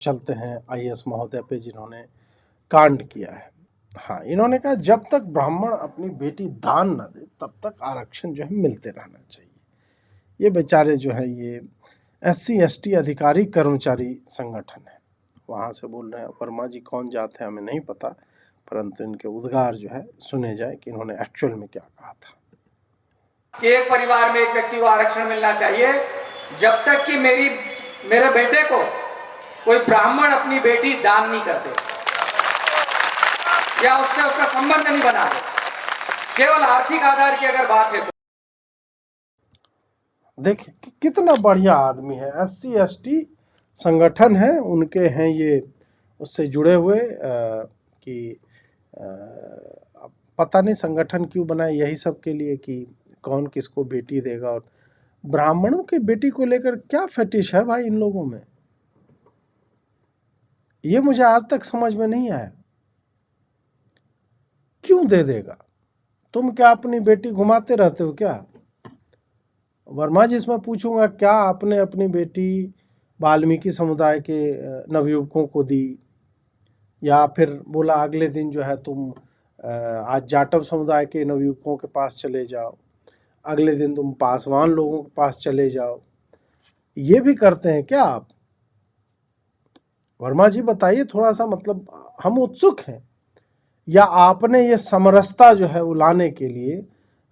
चलते हैं आईएएस महोदय पे जिन्होंने कांड किया है। हाँ, इन्होंने कहा जब तक ब्राह्मण अपनी बेटी दान न दे तब तक आरक्षण जो है मिलते रहना चाहिए। ये बेचारे जो है ये SC ST अधिकारी कर्मचारी संगठन है, वहाँ से बोल रहे हैं। वर्मा जी कौन जात है हमें नहीं पता, परंतु इनके उद्गार जो है सुने जाए कि इन्होंने एक्चुअल में क्या कहा था। एक परिवार में एक व्यक्ति को आरक्षण मिलना चाहिए जब तक कि मेरे बेटे को कोई ब्राह्मण अपनी बेटी दान नहीं करते या उससे उसका संबंध नहीं बना दे। केवल आर्थिक आधार की अगर बात है तो देखिए कितना बढ़िया आदमी है। SC ST संगठन है, उनके हैं ये उससे जुड़े हुए कि अब पता नहीं संगठन क्यों बनाए, यही सब के लिए कि कौन किसको बेटी देगा। और ब्राह्मणों की बेटी को लेकर क्या फेटिश है भाई इन लोगों में, ये मुझे आज तक समझ में नहीं आया। क्यों दे देगा? तुम क्या अपनी बेटी घुमाते रहते हो क्या? वर्मा जी से मैं पूछूंगा क्या आपने अपनी बेटी वाल्मीकि समुदाय के नवयुवकों को दी, या फिर बोला अगले दिन जो है तुम आज जाटव समुदाय के नवयुवकों के पास चले जाओ, अगले दिन तुम पासवान लोगों के पास चले जाओ। ये भी करते हैं क्या आप? वर्मा जी बताइए थोड़ा सा, मतलब हम उत्सुक हैं। या आपने ये समरसता जो है वो लाने के लिए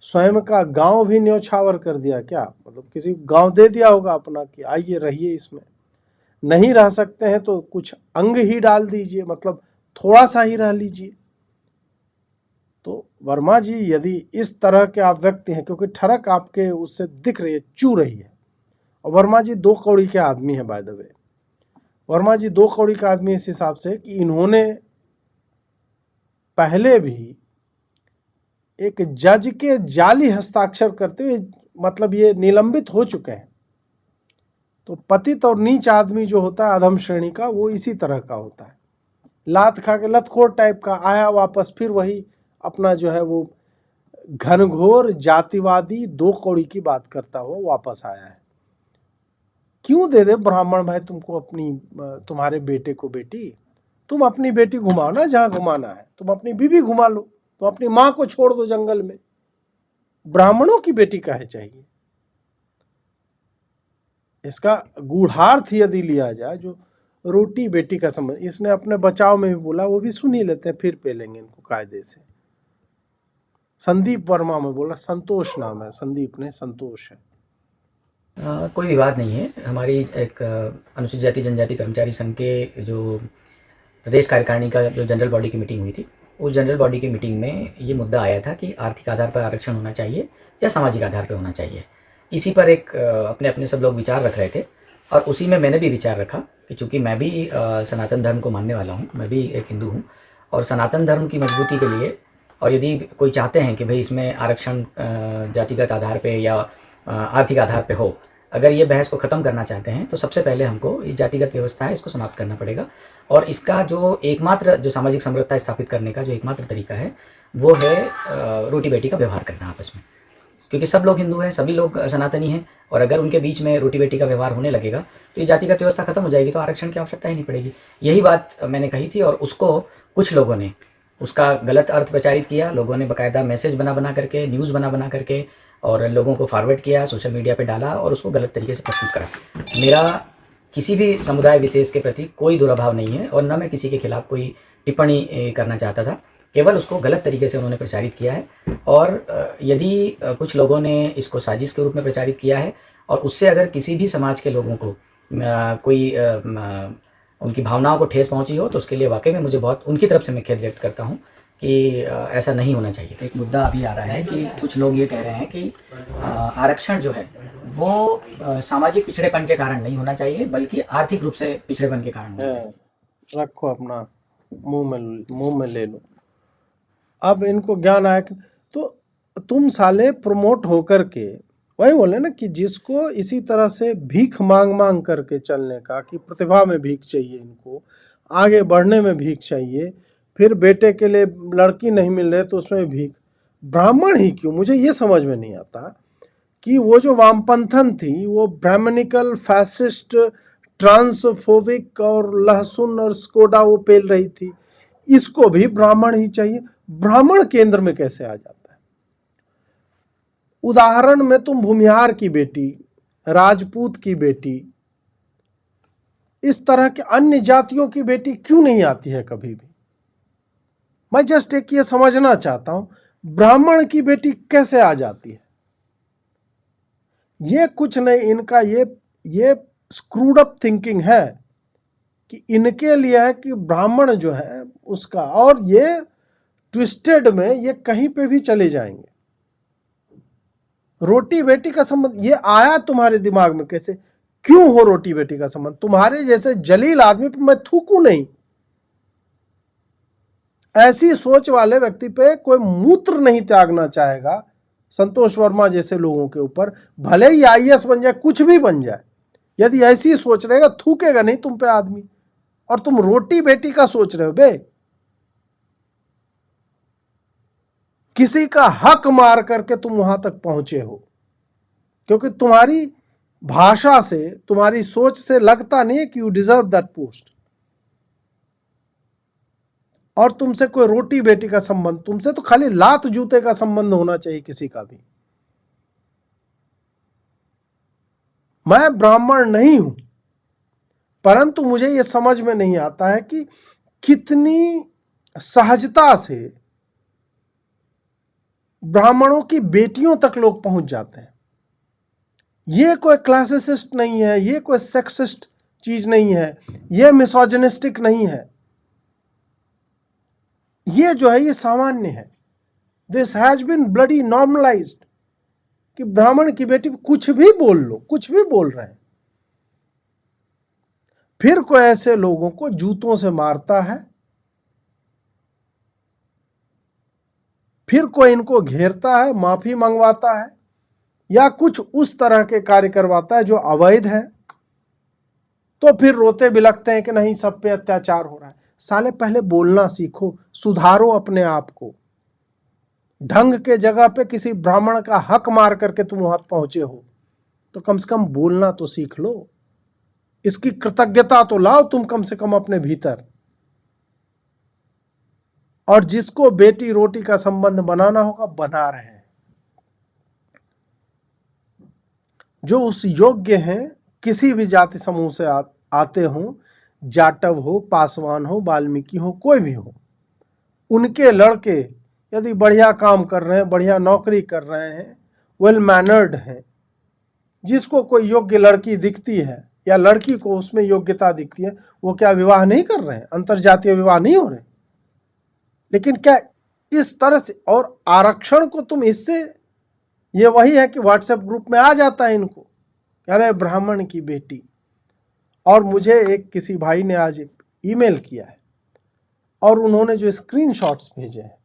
स्वयं का गांव भी न्यौछावर कर दिया क्या? मतलब किसी गांव दे दिया होगा अपना कि आइए रहिए इसमें, नहीं रह सकते हैं तो कुछ अंग ही डाल दीजिए, मतलब थोड़ा सा ही रह लीजिए। तो वर्मा जी यदि इस तरह के आप व्यक्ति हैं, क्योंकि ठरक आपके उससे दिख रही है, चू रही है। और वर्मा जी 2 कौड़ी के आदमी है बाय द वे। वर्मा जी 2 कौड़ी का आदमी इस हिसाब से कि इन्होंने पहले भी एक जज के जाली हस्ताक्षर करते हुए, मतलब ये निलंबित हो चुके हैं। तो पतित और नीच आदमी जो होता है अधम श्रेणी का, वो इसी तरह का होता है, लात खा के लतखोर टाइप का, आया वापस फिर वही अपना जो है वो घनघोर जातिवादी 2 कौड़ी की बात करता हुआ वापस आया है। क्यों दे दे ब्राह्मण भाई तुमको अपनी तुम्हारे बेटे को बेटी? तुम अपनी बेटी घुमाओ ना जहां घुमाना है, तुम अपनी बीवी घुमा लो, तुम अपनी माँ को छोड़ दो जंगल में, ब्राह्मणों की बेटी काहे चाहिए? इसका गूढ़ार्थ यदि लिया जाए, जो रोटी बेटी का संबंध, इसने अपने बचाव में भी बोला, वो भी सुन ही लेते हैं, फिर पेलेंगे इनको कायदे से। संदीप वर्मा में बोला, संतोष नाम है, संदीप नहीं संतोष है। कोई विवाद नहीं है। हमारी एक अनुसूचित जाति जनजाति कर्मचारी संघ के जो प्रदेश कार्यकारिणी का जो जनरल बॉडी की मीटिंग हुई थी, उस जनरल बॉडी की मीटिंग में ये मुद्दा आया था कि आर्थिक आधार पर आरक्षण होना चाहिए या सामाजिक आधार पर होना चाहिए। इसी पर एक अपने अपने सब लोग विचार रख रहे थे और उसी में मैंने भी विचार रखा कि चूँकि मैं भी सनातन धर्म को मानने वाला हूँ, मैं भी एक हिंदू हूँ, और सनातन धर्म की मजबूती के लिए, और यदि कोई चाहते हैं कि भाई इसमें आरक्षण जातिगत आधार पे या आर्थिक आधार पे हो, अगर ये बहस को ख़त्म करना चाहते हैं तो सबसे पहले हमको ये जातिगत व्यवस्था है इसको समाप्त करना पड़ेगा। और इसका जो एकमात्र जो सामाजिक समरसता स्थापित करने का जो एकमात्र तरीका है वो है रोटी बेटी का व्यवहार करना आपस में, क्योंकि सब लोग हिंदू हैं, सभी लोग सनातनी हैं, और अगर उनके बीच में रोटी बेटी का व्यवहार होने लगेगा तो ये जातिगत व्यवस्था खत्म हो जाएगी, तो आरक्षण की आवश्यकता ही नहीं पड़ेगी। यही बात मैंने कही थी और उसको कुछ लोगों ने उसका गलत अर्थ प्रचारित किया। लोगों ने बाकायदा मैसेज बना करके, न्यूज़ बना करके और लोगों को फॉरवर्ड किया, सोशल मीडिया पे डाला और उसको गलत तरीके से प्रस्तुत करा। मेरा किसी भी समुदाय विशेष के प्रति कोई दुराभाव नहीं है और न मैं किसी के खिलाफ कोई टिप्पणी करना चाहता था, केवल उसको गलत तरीके से उन्होंने प्रचारित किया है। और यदि कुछ लोगों ने इसको साजिश के रूप में प्रचारित किया है और उससे अगर किसी भी समाज के लोगों को कोई उनकी भावनाओं को ठेस पहुंची हो तो उसके लिए वाकई में मुझे बहुत उनकी तरफ से मैं खेद व्यक्त करता हूं कि ऐसा नहीं होना चाहिए। तो एक मुद्दा अभी आ रहा है कि कुछ लोग ये कह रहे हैं कि आरक्षण जो है वो सामाजिक पिछड़ेपन के कारण नहीं होना चाहिए बल्कि आर्थिक रूप से पिछड़ेपन के कारण होना चाहिए। रखो अपना मुंह में ले लो। अब इनको ज्ञान आया कि तो तुम साले प्रमोट होकर के, वही बोले ना कि जिसको इसी तरह से भीख मांग मांग करके चलने का, कि प्रतिभा में भीख चाहिए, इनको आगे बढ़ने में भीख चाहिए, फिर बेटे के लिए लड़की नहीं मिल रहे तो उसमें भीख। ब्राह्मण ही क्यों, मुझे ये समझ में नहीं आता कि वो जो वामपंथन थी वो ब्राह्मणिकल फैसिस्ट ट्रांसफोबिक और लहसुन और स्कोडा वो पेल रही थी, इसको भी ब्राह्मण ही चाहिए। ब्राह्मण केंद्र में कैसे आ जाता है? उदाहरण में तुम भूमिहार की बेटी, राजपूत की बेटी, इस तरह के अन्य जातियों की बेटी क्यों नहीं आती है कभी भी? मैं जस्ट एक ये समझना चाहता हूं, ब्राह्मण की बेटी कैसे आ जाती है? ये कुछ नहीं, इनका ये स्क्रूड अप थिंकिंग है कि इनके लिए है कि ब्राह्मण जो है उसका, और ये ट्विस्टेड में ये कहीं पे भी चले जाएंगे। रोटी बेटी का संबंध ये आया तुम्हारे दिमाग में कैसे? क्यों हो रोटी बेटी का संबंध? तुम्हारे जैसे जलील आदमी पे मैं थूकू नहीं। ऐसी सोच वाले व्यक्ति पे कोई मूत्र नहीं त्यागना चाहेगा, संतोष वर्मा जैसे लोगों के ऊपर, भले ही आईएएस बन जाए, कुछ भी बन जाए, यदि ऐसी सोच रहेगा थूकेगा नहीं तुम पे आदमी। और तुम रोटी बेटी का सोच रहे हो बे, किसी का हक मार करके तुम वहां तक पहुंचे हो, क्योंकि तुम्हारी भाषा से, तुम्हारी सोच से लगता नहीं है कि यू डिजर्व दैट पोस्ट। और तुमसे कोई रोटी बेटी का संबंध, तुमसे तो खाली लात जूते का संबंध होना चाहिए किसी का भी। मैं ब्राह्मण नहीं हूं, परंतु मुझे यह समझ में नहीं आता है कि कितनी सहजता से ब्राह्मणों की बेटियों तक लोग पहुंच जाते हैं। ये कोई क्लासिसिस्ट नहीं है, ये कोई सेक्सिस्ट चीज नहीं है, ये मिसोजिनिस्टिक नहीं है, ये जो है ये सामान्य है। This has been bloody normalised कि ब्राह्मण की बेटी कुछ भी बोल लो, कुछ भी बोल रहे हैं। फिर कोई ऐसे लोगों को जूतों से मारता है, फिर कोई इनको घेरता है, माफी मंगवाता है, या कुछ उस तरह के कार्य करवाता है जो अवैध है, तो फिर रोते बिलखते हैं कि नहीं सब पे अत्याचार हो रहा है। साले पहले बोलना सीखो, सुधारो अपने आप को। ढंग के जगह पे किसी ब्राह्मण का हक मार करके तुम वहां पहुंचे हो, तो कम से कम बोलना तो सीख लो, इसकी कृतज्ञता तो लाओ तुम कम से कम अपने भीतर। और जिसको बेटी रोटी का संबंध बनाना होगा बना रहे हैं, जो उस योग्य हैं, किसी भी जाति समूह से आते हों, जाटव हो, पासवान हो, वाल्मीकि हो, कोई भी हो, उनके लड़के यदि बढ़िया काम कर रहे हैं, बढ़िया नौकरी कर रहे हैं, वेल मैनर्ड हैं, जिसको कोई योग्य लड़की दिखती है या लड़की को उसमें योग्यता दिखती है, वो क्या विवाह नहीं कर रहे हैं? अंतरजातीय विवाह नहीं हो रहे? लेकिन क्या इस तरह से, और आरक्षण को तुम इससे, ये वही है कि व्हाट्सएप ग्रुप में आ जाता है इनको, अरे ब्राह्मण की बेटी। और मुझे एक किसी भाई ने आज ईमेल किया है और उन्होंने जो स्क्रीनशॉट्स भेजे हैं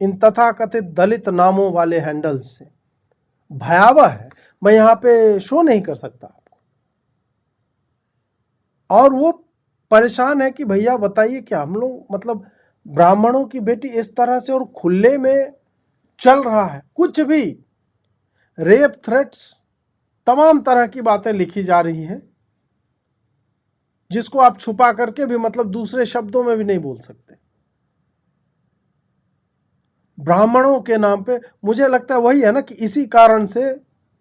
इन तथाकथित दलित नामों वाले हैंडल्स से, भयावह है। मैं यहाँ पे शो नहीं कर सकता आपको। और वो परेशान है कि भैया बताइए कि हम लोग, मतलब ब्राह्मणों की बेटी इस तरह से और खुले में चल रहा है, कुछ भी रेप थ्रेट्स, तमाम तरह की बातें लिखी जा रही हैं, जिसको आप छुपा करके भी, मतलब दूसरे शब्दों में भी नहीं बोल सकते। ब्राह्मणों के नाम पे मुझे लगता है वही है ना कि इसी कारण से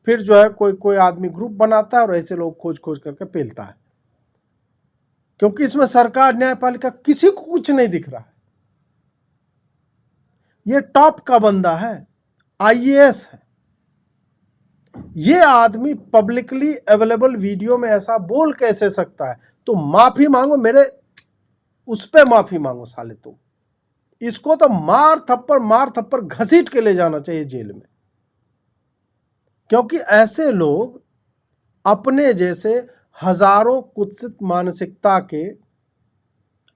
फिर जो है कोई आदमी ग्रुप बनाता है और ऐसे लोग खोज खोज करके पेलता है, क्योंकि इसमें सरकार, न्यायपालिका, किसी को कुछ नहीं दिख रहा है। ये टॉप का बंदा है, आईएएस है, ये आदमी पब्लिकली अवेलेबल वीडियो में ऐसा बोल कैसे सकता है? तो माफी मांगो, मेरे उस पे माफी मांगो साले तुम। इसको तो मार थप्पड़ घसीट के ले जाना चाहिए जेल में, क्योंकि ऐसे लोग अपने जैसे हजारों कुत्सित मानसिकता के,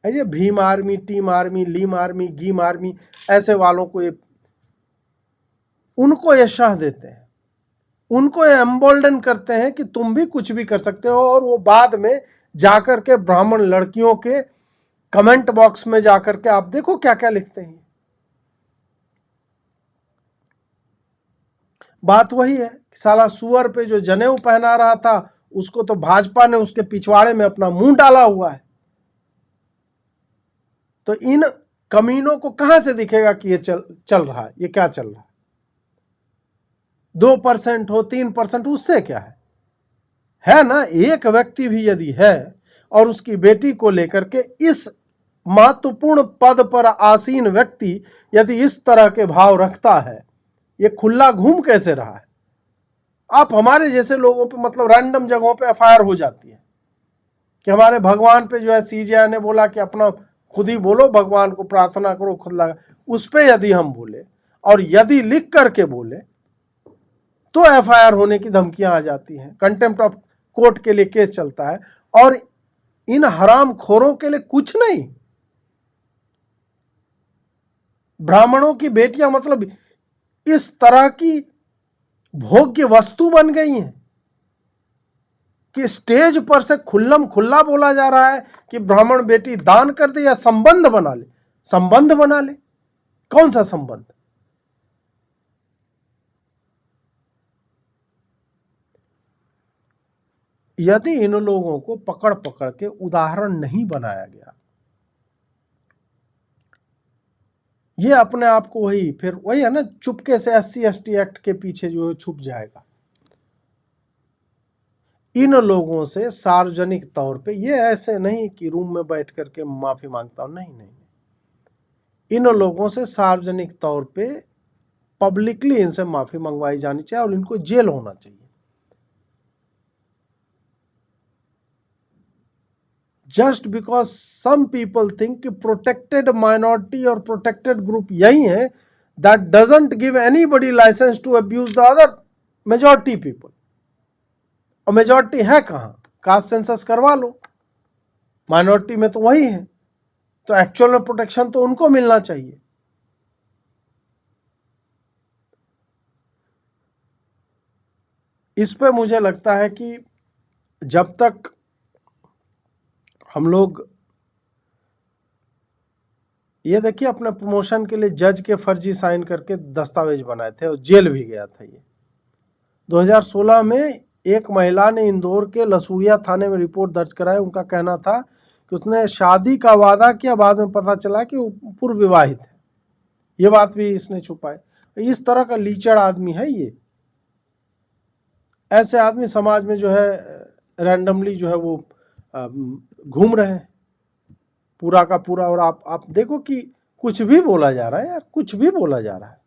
ये भीम आर्मी, टीम आर्मी, लीम आर्मी, गीम आर्मी, ऐसे वालों को उनको ये शाह देते हैं, उनको ये एम्बोल्डन करते हैं कि तुम भी कुछ भी कर सकते हो। और वो बाद में जाकर के ब्राह्मण लड़कियों के कमेंट बॉक्स में जाकर के आप देखो क्या क्या लिखते हैं। बात वही है कि साला सुअर पे जो जनेऊ पहना रहा था उसको तो भाजपा ने उसके पिछवाड़े में अपना मुंह डाला हुआ है। तो इन कमीनों को कहां से दिखेगा कि ये चल रहा है, ये क्या चल रहा है? 2% हो 3%, उससे क्या है ना? एक व्यक्ति भी यदि है और उसकी बेटी को लेकर के इस महत्वपूर्ण पद पर आसीन व्यक्ति यदि इस तरह के भाव रखता है, ये खुला घूम कैसे रहा है? आप हमारे जैसे लोगों पे मतलब रैंडम जगहों पे एफआईआर हो जाती है कि हमारे भगवान पे जो है सीजीआई ने बोला कि अपना खुद ही बोलो, भगवान को प्रार्थना करो, खुद लगा। उस पे यदि हम बोले और यदि लिख करके बोले तो एफआईआर होने की धमकियां आ जाती हैं, कंटेम्प्ट ऑफ कोर्ट के लिए केस चलता है। और इन हरामखोरों के लिए कुछ नहीं, ब्राह्मणों की बेटियां मतलब इस तरह की भोग्य वस्तु बन गई हैं कि स्टेज पर से खुल्लम खुल्ला बोला जा रहा है कि ब्राह्मण बेटी दान कर दे या संबंध बना ले। संबंध बना ले, कौन सा संबंध? यदि इन लोगों को पकड़ पकड़ के उदाहरण नहीं बनाया गया, ये अपने आप को फिर वही है ना, चुपके से SC/ST एक्ट के पीछे जो है छुप जाएगा। इन लोगों से सार्वजनिक तौर पे, ये ऐसे नहीं कि रूम में बैठ करके माफी मांगता हूं, नहीं नहीं, इन लोगों से सार्वजनिक तौर पे पब्लिकली इनसे माफी मंगवाई जानी चाहिए और इनको जेल होना चाहिए। Just because some people think कि प्रोटेक्टेड माइनॉरिटी और प्रोटेक्टेड ग्रुप यही है, that doesn't give anybody licence to abuse the other majority people. और मेजॉरिटी है कहां? कास्ट सेंसस करवा लो, माइनॉरिटी में तो वही है, तो एक्चुअल में प्रोटेक्शन तो उनको मिलना चाहिए। इस पे मुझे लगता है कि जब तक हम लोग, ये देखिए, अपने प्रमोशन के लिए जज के फर्जी साइन करके दस्तावेज बनाए थे और जेल भी गया था ये। 2016 में एक महिला ने इंदौर के लसूड़िया थाने में रिपोर्ट दर्ज कराई। उनका कहना था कि उसने शादी का वादा किया, बाद में पता चला कि वो पूर्व विवाहित है। ये बात भी इसने छुपाई। इस तरह का लीचड़ आदमी है ये। ऐसे आदमी समाज में जो है रैंडमली जो है वो घूम रहे हैं पूरा का पूरा। और आप देखो कि कुछ भी बोला जा रहा है यार, कुछ भी बोला जा रहा है।